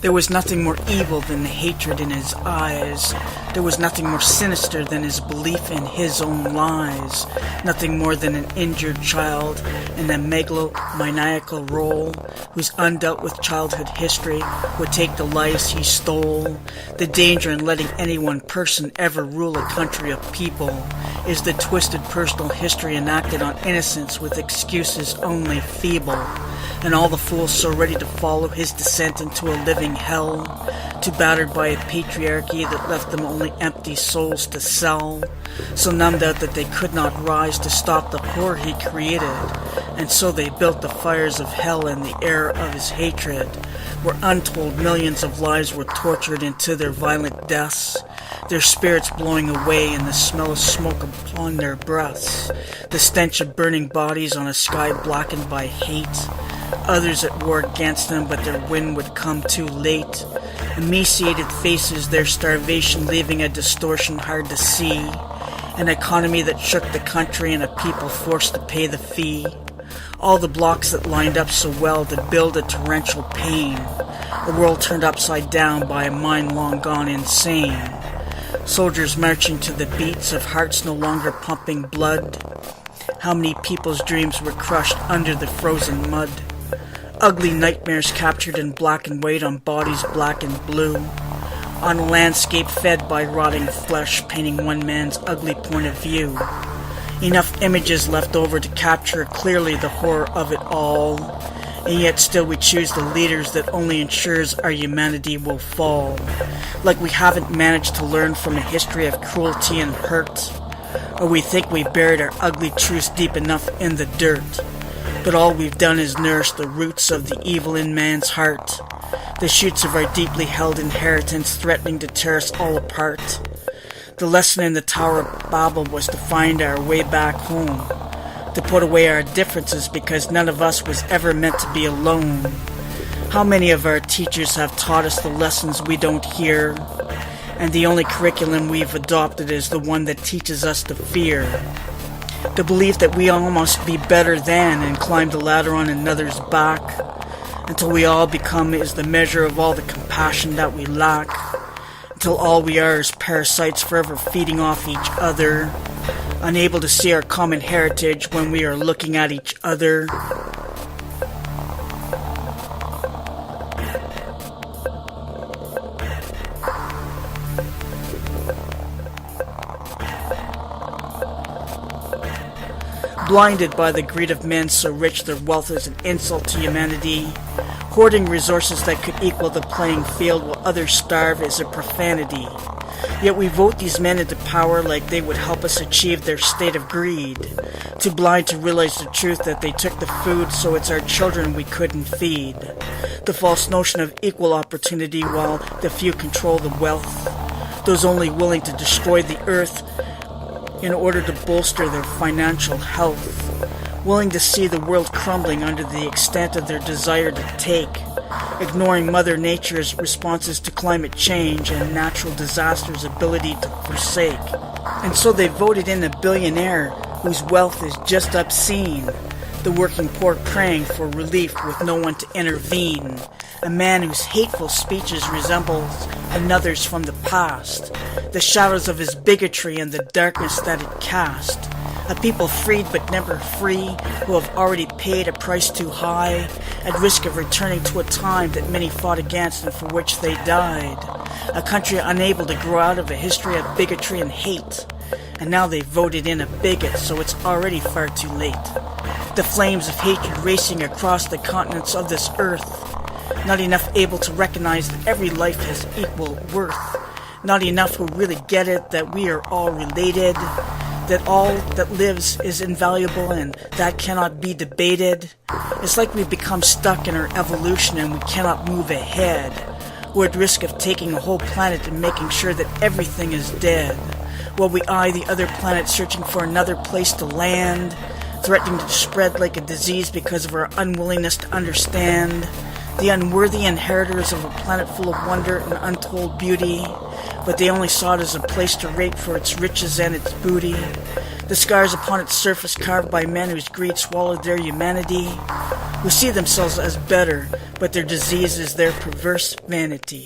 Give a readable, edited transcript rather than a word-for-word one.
There was nothing more evil than the hatred in his eyes. There was nothing more sinister than his belief in his own lies. Nothing more than an injured child in a megalomaniacal role, whose undealt with childhood history would take the lives he stole. The danger in letting any one person ever rule a country of people is the twisted personal history enacted on innocence with excuses only feeble. And all the fools so ready to follow his descent into a living hell, too battered by a patriarchy that left them only empty souls to sell, so numbed out that they could not rise to stop the horror he created, and so they built the fires of hell in the air of his hatred, where untold millions of lives were tortured into their violent deaths, their spirits blowing away in the smell of smoke upon their breaths, the stench of burning bodies on a sky blackened by hate. Others at war against them, but their wind would come too late. Emaciated faces, their starvation leaving a distortion hard to see. An economy that shook the country and a people forced to pay the fee. All the blocks that lined up so well to build a torrential pain. A world turned upside down by a mind long gone insane. Soldiers marching to the beats of hearts no longer pumping blood. How many people's dreams were crushed under the frozen mud? Ugly nightmares captured in black and white on bodies black and blue, on a landscape fed by rotting flesh, painting one man's ugly point of view. Enough images left over to capture clearly the horror of it all, and yet still we choose the leaders that only ensures our humanity will fall. Like we haven't managed to learn from a history of cruelty and hurt, or we think we buried our ugly truths deep enough in the dirt. But all we've done is nourish the roots of the evil in man's heart, the shoots of our deeply held inheritance threatening to tear us all apart. The lesson in the Tower of Babel was to find our way back home, to put away our differences because none of us was ever meant to be alone. How many of our teachers have taught us the lessons we don't hear, and the only curriculum we've adopted is the one that teaches us to fear. The belief that we all must be better than and climb the ladder on another's back until we all become is the measure of all the compassion that we lack, until all we are is parasites forever feeding off each other, unable to see our common heritage when we are looking at each other. Blinded by the greed of men so rich their wealth is an insult to humanity, hoarding resources that could equal the playing field while others starve is a profanity. Yet we vote these men into power like they would help us achieve their state of greed, too blind to realize the truth that they took the food so it's our children we couldn't feed. The false notion of equal opportunity while the few control the wealth, those only willing to destroy the earth in order to bolster their financial health, willing to see the world crumbling under the extent of their desire to take, ignoring Mother Nature's responses to climate change and natural disasters' ability to forsake. And so they voted in a billionaire whose wealth is just obscene, the working poor praying for relief with no one to intervene, a man whose hateful speeches resembles another's from the past, the shadows of his bigotry and the darkness that it cast, a people freed but never free, who have already paid a price too high, at risk of returning to a time that many fought against and for which they died, a country unable to grow out of a history of bigotry and hate, and now they voted in a bigot, so it's already far too late. The flames of hatred racing across the continents of this earth, not enough able to recognize that every life has equal worth, not enough who really get it that we are all related, that all that lives is invaluable and that cannot be debated. It's like we've become stuck in our evolution and we cannot move ahead. We're at risk of taking a whole planet and making sure that everything is dead, while we eye the other planet searching for another place to land, threatening to spread like a disease because of our unwillingness to understand, the unworthy inheritors of a planet full of wonder and untold beauty, but they only saw it as a place to rape for its riches and its booty. The scars upon its surface carved by men whose greed swallowed their humanity, who see themselves as better, but their disease is their perverse vanity.